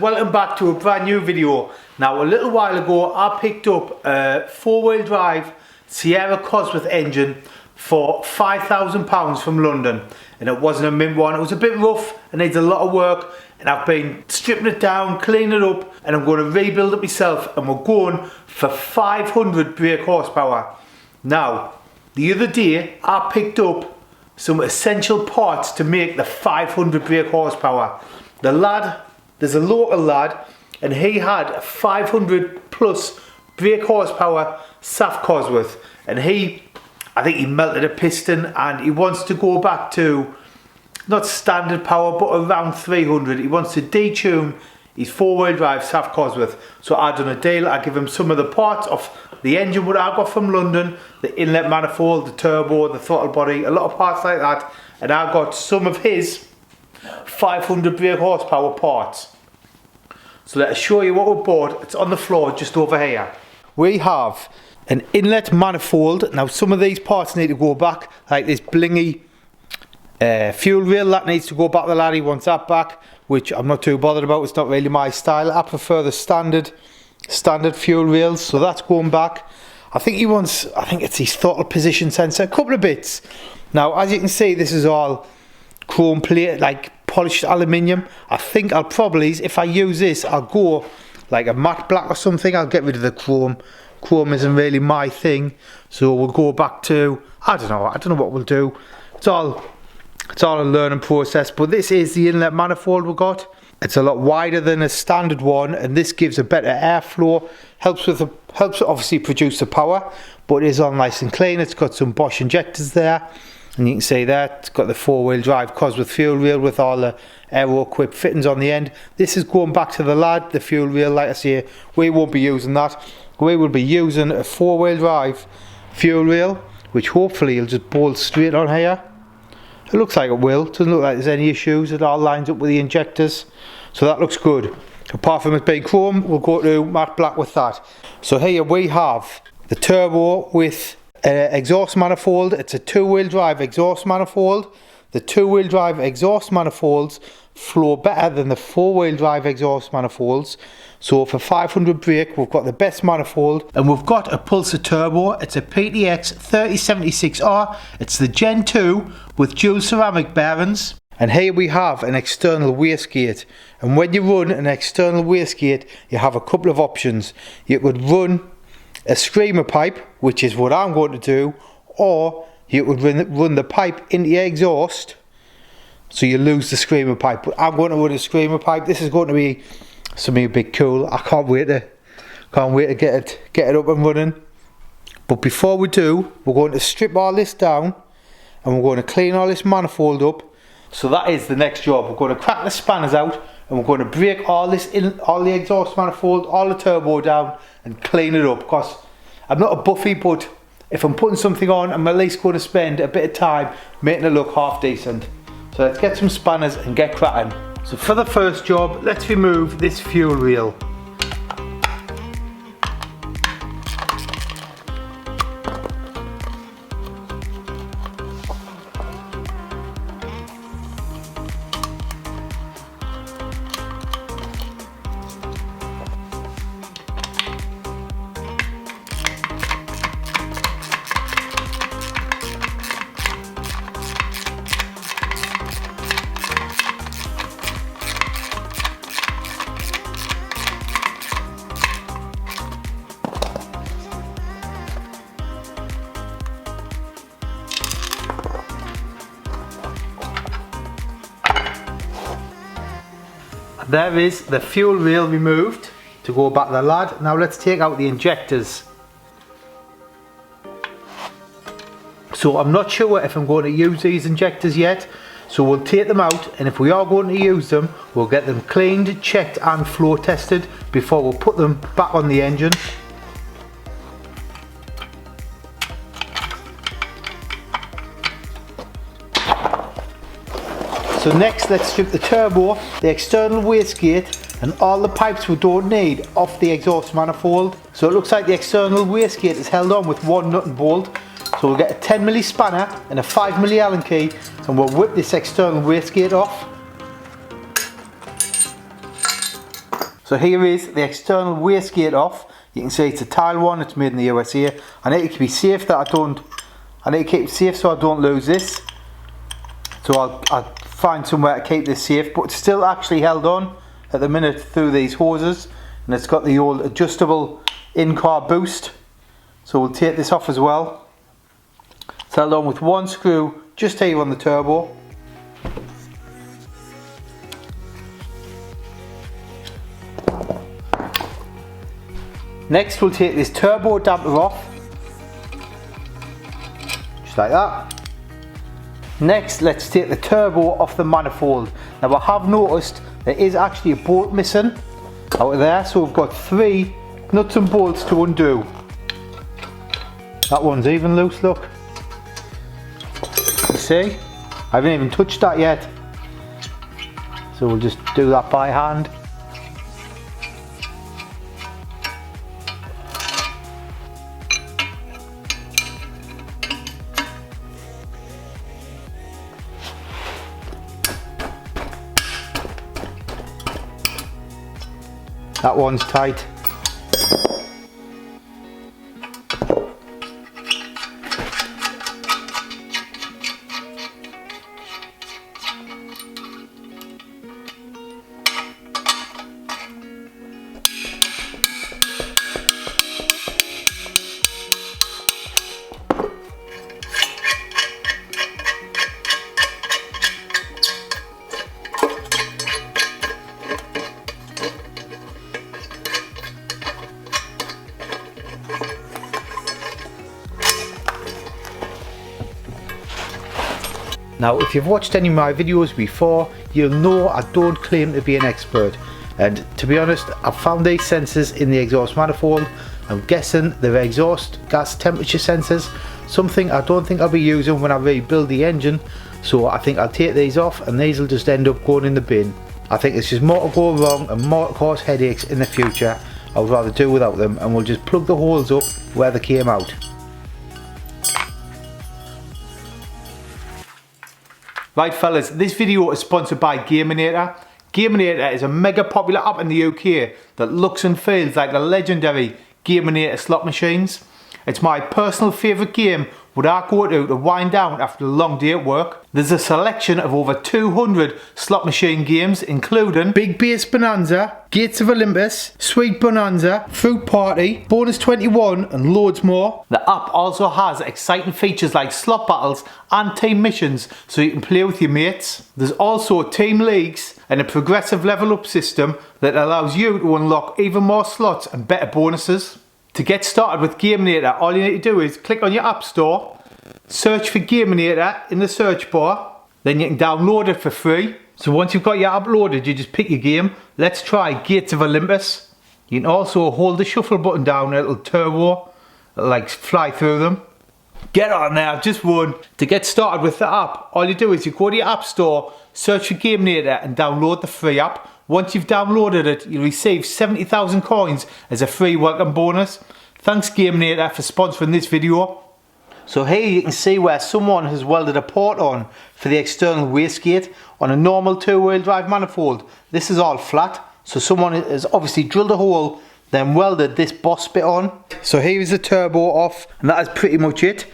Welcome back to a brand new video. Now a little while ago I picked up a 4-wheel drive Sierra Cosworth engine for £5,000 from London, and it wasn't a mint one. It was a bit rough and needs a lot of work, and I've been stripping it down, cleaning it up, and I'm going to rebuild it myself, and we're going for 500 brake horsepower. Now the other day I picked up some essential parts to make the 500 brake horsepower. There's a local lad, and he had a 500 plus brake horsepower SAF Cosworth, and I think he melted a piston, and he wants to go back to not standard power but around 300. He wants to detune his 4-wheel drive SAF Cosworth. So I done a deal. I give him some of the parts of the engine what I got from London, the inlet manifold, the turbo, the throttle body, a lot of parts like that, and I got some of his 500 brake horsepower parts. So let's show you what we bought. It's on the floor just over here. We have an inlet manifold. Now some of these parts need to go back, like this blingy fuel rail that needs to go back. The lad, he wants that back, which I'm not too bothered about. It's not really my style. I prefer the standard fuel rails, so that's going back. I think it's his throttle position sensor, a couple of bits. Now as you can see, this is all chrome plate, like polished aluminium. I think I'll probably, if I use this, I'll go like a matte black or something. I'll get rid of the chrome. Chrome isn't really my thing, so we'll go back to, I don't know what we'll do. It's all a learning process. But this is the inlet manifold we got. It's a lot wider than a standard one, and this gives a better airflow. Helps obviously produce the power, but it is all nice and clean. It's got some Bosch injectors there, and you can see that it's got the 4-wheel drive Cosworth fuel rail with all the aero equipped fittings on the end. This is going back to the lad, the fuel rail. Like I say, we won't be using that. We will be using a 4-wheel drive fuel rail, which hopefully will just bolt straight on here. It looks like it will. Doesn't look like there's any issues. It all lines up with the injectors, so that looks good. Apart from it being chrome, we'll go to matte black with that. So here we have the turbo with exhaust manifold. It's a 2-wheel drive exhaust manifold. The 2-wheel drive exhaust manifolds flow better than the 4-wheel drive exhaust manifolds. So for 500 brake, we've got the best manifold, and we've got a Pulsar turbo. It's a PTX 3076R. It's the Gen 2 with dual ceramic bearings. And here we have an external wastegate. And when you run an external wastegate, you have a couple of options. You could run a screamer pipe, which is what I'm going to do, or you would run the pipe into your exhaust, so you lose the screamer pipe. But I'm going to run a screamer pipe. This is going to be something a bit cool. I can't wait to get it up and running. But before we do, we're going to strip all this down, and we're going to clean all this manifold up. So that is the next job. We're going to crack the spanners out, and we're going to break all the exhaust manifold, all the turbo down, and clean it up. Because I'm not a buffy, but if I'm putting something on, I'm at least going to spend a bit of time making it look half decent. So let's get some spanners and get cracking. So for the first job, let's remove this fuel rail. There is the fuel rail removed to go back to the lad. Now let's take out the injectors. So I'm not sure if I'm going to use these injectors yet, so we'll take them out, and if we are going to use them, we'll get them cleaned, checked and flow tested before we'll put them back on the engine. So next, let's strip the turbo, the external wastegate, and all the pipes we don't need off the exhaust manifold. So it looks like the external wastegate is held on with one nut and bolt. So we'll get a 10mm spanner and a 5mm Allen key, and we'll whip this external wastegate off. So here is the external wastegate off. You can see it's a tile one, it's made in the USA. I need to keep it safe that I need to keep it safe so I don't lose this. So I'll find somewhere to keep this safe, but it's still actually held on at the minute through these hoses, and it's got the old adjustable in-car boost. So we'll take this off as well. It's held on with one screw just here on the turbo. Next we'll take this turbo damper off, just like that. Next let's take the turbo off the manifold. Now I have noticed there is actually a bolt missing out of there, so we've got 3 nuts and bolts to undo. That one's even loose, look. You see? I haven't even touched that yet. So we'll just do that by hand. That one's tight. Now if you've watched any of my videos before, you'll know I don't claim to be an expert, and to be honest, I've found these sensors in the exhaust manifold. I'm guessing they're exhaust gas temperature sensors, something I don't think I'll be using when I rebuild the engine, so I think I'll take these off and these will just end up going in the bin. I think it's just more to go wrong and more to cause headaches in the future. I would rather do without them, and we'll just plug the holes up where they came out. Right fellas, this video is sponsored by Gaminator. Gaminator is a mega popular app in the UK that looks and feels like the legendary Gaminator slot machines. It's my personal favourite game what I go to wind down after a long day at work. There's a selection of over 200 slot machine games, including Big Bass Bonanza, Gates of Olympus, Sweet Bonanza, Fruit Party, Bonus 21 and loads more. The app also has exciting features like slot battles and team missions so you can play with your mates. There's also team leagues and a progressive level up system that allows you to unlock even more slots and better bonuses. To get started with Gaminator, all you need to do is click on your app store, search for Gaminator in the search bar, then you can download it for free. So once you've got your app loaded, you just pick your game. Let's try Gates of Olympus. You can also hold the shuffle button down, it'll turbo, it'll like fly through them. Get on there, I've just won. To get started with the app, all you do is you go to your app store, search for Gaminator and download the free app. Once you've downloaded it, you'll receive 70,000 coins as a free welcome bonus. Thanks Gaminator for sponsoring this video. So here you can see where someone has welded a port on for the external wastegate on a normal 2-wheel drive manifold. This is all flat, so someone has obviously drilled a hole, then welded this boss bit on. So here is the turbo off, and that is pretty much it.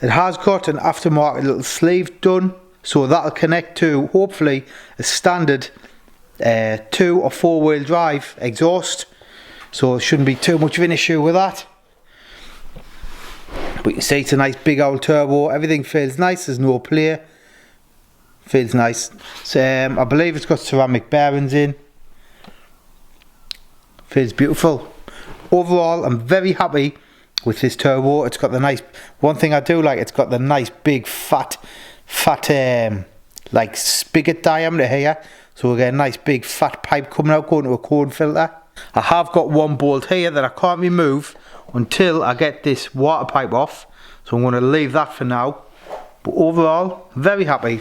It has got an aftermarket little sleeve done, so that'll connect to hopefully a standard 2 or 4-wheel drive exhaust, so it shouldn't be too much of an issue with that. But you can see it's a nice big old turbo, everything feels nice, there's no play, feels nice. So, I believe it's got ceramic bearings in, feels beautiful. Overall I'm very happy with this turbo. It's got the nice, one thing I do like, it's got the nice big fat like spigot diameter here. So we get a nice big fat pipe coming out going to a cone filter. I have got one bolt here that I can't remove until I get this water pipe off. So I'm going to leave that for now. But overall, very happy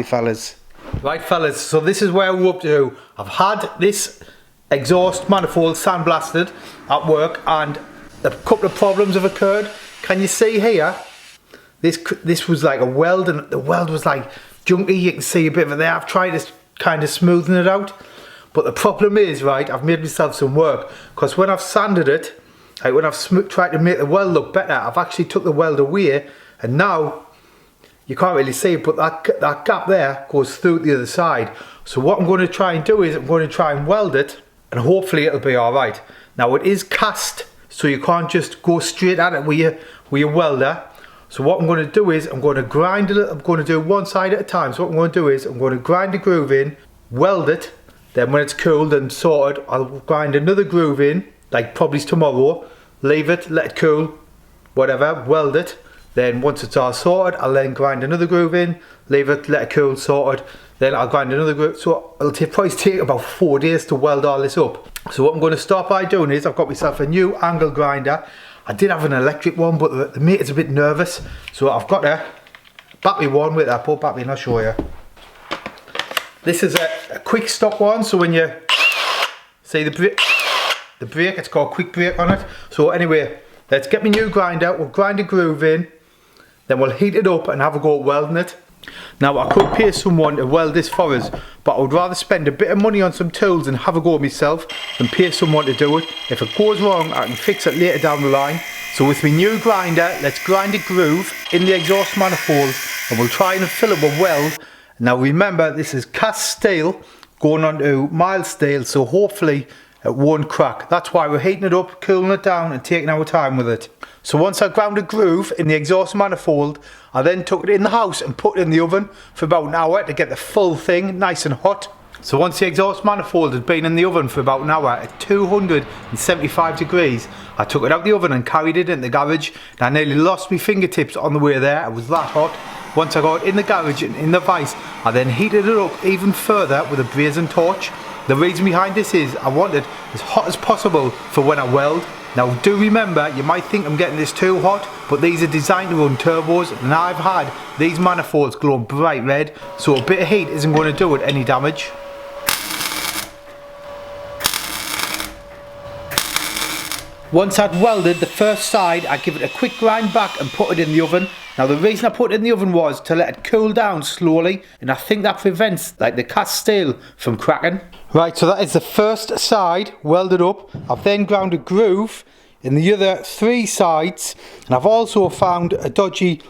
fellas. Right fellas, so this is where we're up to. I've had this exhaust manifold sandblasted at work and a couple of problems have occurred. Can you see here? This was like a weld and the weld was like junky. You can see a bit of it there. I've tried to kind of smoothing it out, But the problem is, right, I've made myself some work, because when I've sanded it, like when I've tried to make the weld look better, I've actually took the weld away, and now you can't really see it, but that gap there goes through the other side. So what I'm going to try and do is I'm going to try and weld it, and hopefully it'll be alright. Now it is cast, so you can't just go straight at it with your welder. So what I'm going to do is I'm going to grind it. I'm going to do one side at a time. So what I'm going to do is I'm going to grind the groove in, weld it, then when it's cooled and sorted, I'll grind another groove in, like probably tomorrow, leave it, let it cool, whatever, weld it. Then once it's all sorted, I'll then grind another groove in, leave it, let it cool, sorted. Then I'll grind another groove. So it'll probably take about 4 days to weld all this up. So what I'm going to start by doing is I've got myself a new angle grinder. I did have an electric one, but the mate's a bit nervous. So I've got a battery one with that, put battery and I'll show you. This is a quick stop one, so when you see the brake, it's got a quick brake on it. So anyway, let's get my new grinder, we'll grind a groove in, then we'll heat it up and have a go at welding it. Now I could pay someone to weld this for us, but I would rather spend a bit of money on some tools and have a go myself than pay someone to do it. If it goes wrong, I can fix it later down the line. So with my new grinder, let's grind a groove in the exhaust manifold and we'll try and fill it with weld. Now remember, this is cast steel going on to mild steel, so hopefully it won't crack. That's why we're heating it up, cooling it down and taking our time with it. So once I ground a groove in the exhaust manifold, I then took it in the house and put it in the oven for about an hour to get the full thing nice and hot. So once the exhaust manifold had been in the oven for about an hour at 275 degrees, I took it out the oven and carried it in the garage. And I nearly lost my fingertips on the way there, it was that hot. Once I got it in the garage and in the vise, I then heated it up even further with a brazen torch. The reason behind this is I want it as hot as possible for when I weld. Now do remember, you might think I'm getting this too hot, but these are designed to run turbos and I've had these manifolds glowing bright red, so a bit of heat isn't going to do it any damage. Once I'd welded the first side, I give it a quick grind back and put it in the oven. Now the reason I put it in the oven was to let it cool down slowly, and I think that prevents like the cast steel from cracking. Right, so that is the first side welded up. I've then ground a groove in the other 3 sides, and I've also found a dodgy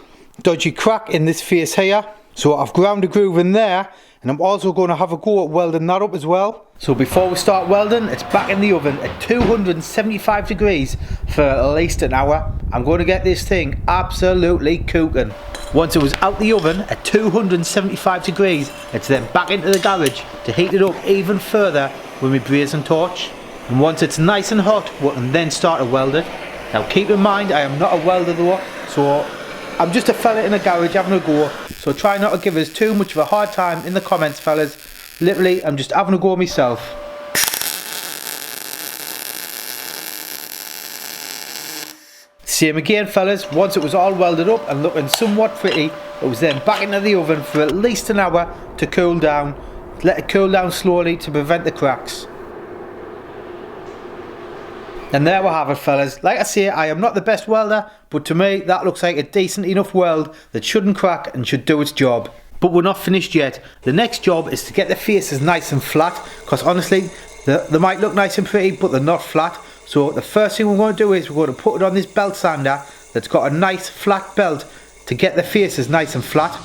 crack in this face here. So I've ground a groove in there, and I'm also going to have a go at welding that up as well. So before we start welding, it's back in the oven at 275 degrees for at least an hour. I'm going to get this thing absolutely cooking. Once it was out the oven at 275 degrees, it's then back into the garage to heat it up even further with my brazen torch. And once it's nice and hot, we can then start to weld it. Now keep in mind, I am not a welder though, so I'm just a fella in a garage having a go. So try not to give us too much of a hard time in the comments, fellas. Literally, I'm just having a go myself. Same again, fellas. Once it was all welded up and looking somewhat pretty, it was then back into the oven for at least an hour to cool down. Let it cool down slowly to prevent the cracks. And there we have it, fellas. Like I say, I am not the best welder, but to me that looks like a decent enough weld that shouldn't crack and should do its job. But we're not finished yet. The next job is to get the faces nice and flat, because honestly they might look nice and pretty but they're not flat. So the first thing we're going to do is we're going to put it on this belt sander that's got a nice flat belt to get the faces nice and flat.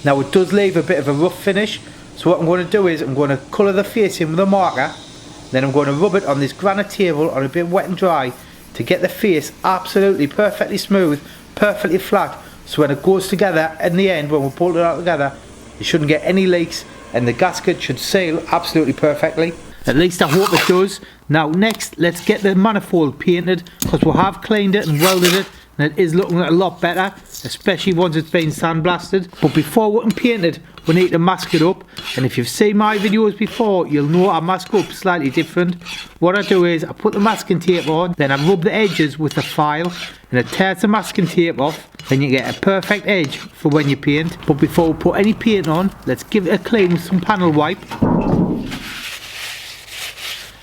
Now it does leave a bit of a rough finish, so what I'm going to do is I'm going to colour the face in with a marker. Then I'm going to rub it on this granite table on a bit wet and dry to get the face absolutely perfectly smooth, perfectly flat, so when it goes together in the end, when we pull it out together, you shouldn't get any leaks and the gasket should seal absolutely perfectly. At least I hope it does. Now next, let's get the manifold painted, because we have cleaned it and welded it and it is looking a lot better, especially once it's been sandblasted. But before we can paint it, we need to mask it up, and if you've seen my videos before, you'll know I mask up slightly different. What I do is I put the masking tape on, then I rub the edges with the file and it tears the masking tape off, then you get a perfect edge for when you paint. But before we put any paint on, let's give it a clean with some panel wipe.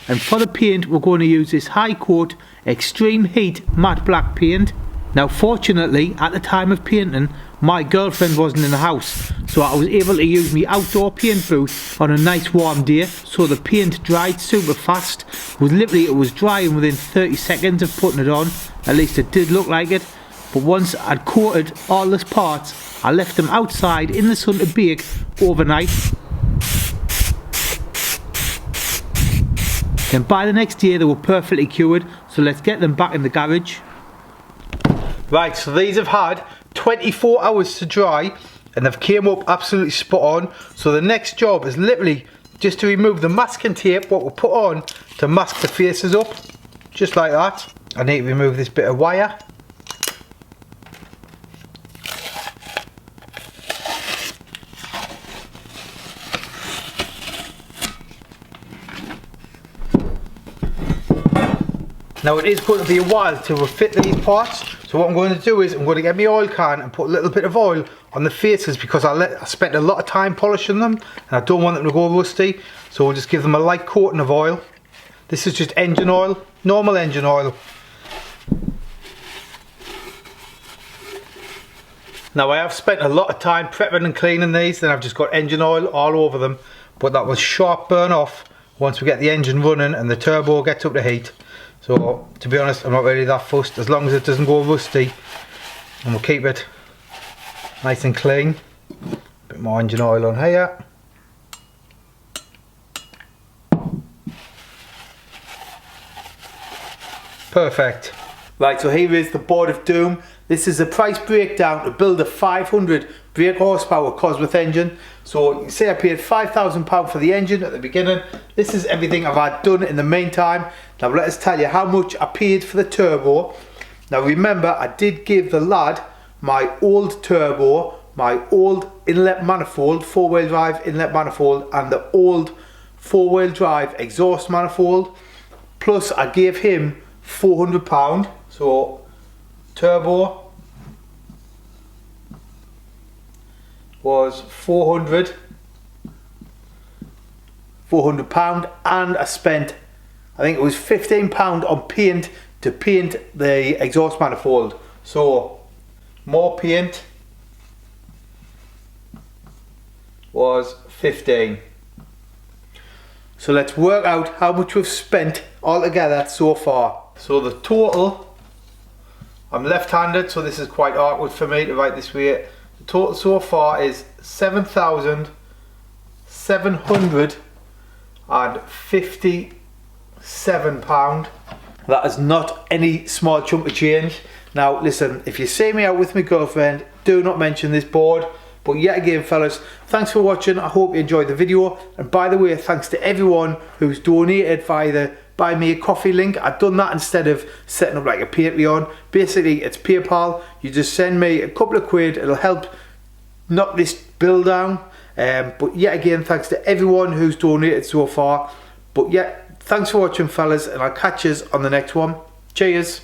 And for the paint, we're going to use this high coat extreme heat matte black paint. Now fortunately, at the time of painting, my girlfriend wasn't in the house, so I was able to use my outdoor paint booth on a nice warm day, so the paint dried super fast. It was drying within 30 seconds of putting it on, at least it did look like it. But once I'd coated all these parts, I left them outside in the sun to bake overnight. Then by the next day they were perfectly cured, so let's get them back in the garage. Right, so these have had 24 hours to dry and they've came up absolutely spot on. So the next job is literally just to remove the masking tape what we put on to mask the faces up, just like that. I need to remove this bit of wire. Now it is going to be a while to fit these parts, so what I'm going to do is I'm going to get my oil can and put a little bit of oil on the faces, because I spent a lot of time polishing them and I don't want them to go rusty, so we'll just give them a light coating of oil. This is just engine oil, normal engine oil. Now I have spent a lot of time prepping and cleaning these, and I've just got engine oil all over them, but that will sharp burn off once we get the engine running and the turbo gets up to heat. So to be honest, I'm not really that fussed, as long as it doesn't go rusty, and we'll keep it nice and clean. A bit more engine oil on here. Perfect. Right, so here is the board of doom. This is the price breakdown to build a 500 brake horsepower Cosworth engine. So you say I paid £5,000 for the engine at the beginning. This is everything I've had done in the meantime. Now let us tell you how much I paid for the turbo. Now remember, I did give the lad my old turbo, my old inlet manifold, 4-wheel drive inlet manifold, and the old 4-wheel drive exhaust manifold. Plus I gave him £400. So turbo was £400, and I spent, I think it was £15 on paint to paint the exhaust manifold. So more paint was 15. So let's work out how much we've spent altogether so far. So the total, I'm left-handed, so this is quite awkward for me to write this way. The total so far is £7,757. That is not any small chunk of change. Now listen, if you see me out with my girlfriend, do not mention this board. But yet again fellas, thanks for watching. I hope you enjoyed the video, and by the way, thanks to everyone who's donated via the Buy Me a Coffee link. I've done that instead of setting up like a Patreon. Basically it's PayPal. You just send me a couple of quid, it'll help knock this bill down. But yet again, thanks to everyone who's donated so far. But yeah, thanks for watching fellas, and I'll catch you on the next one. Cheers.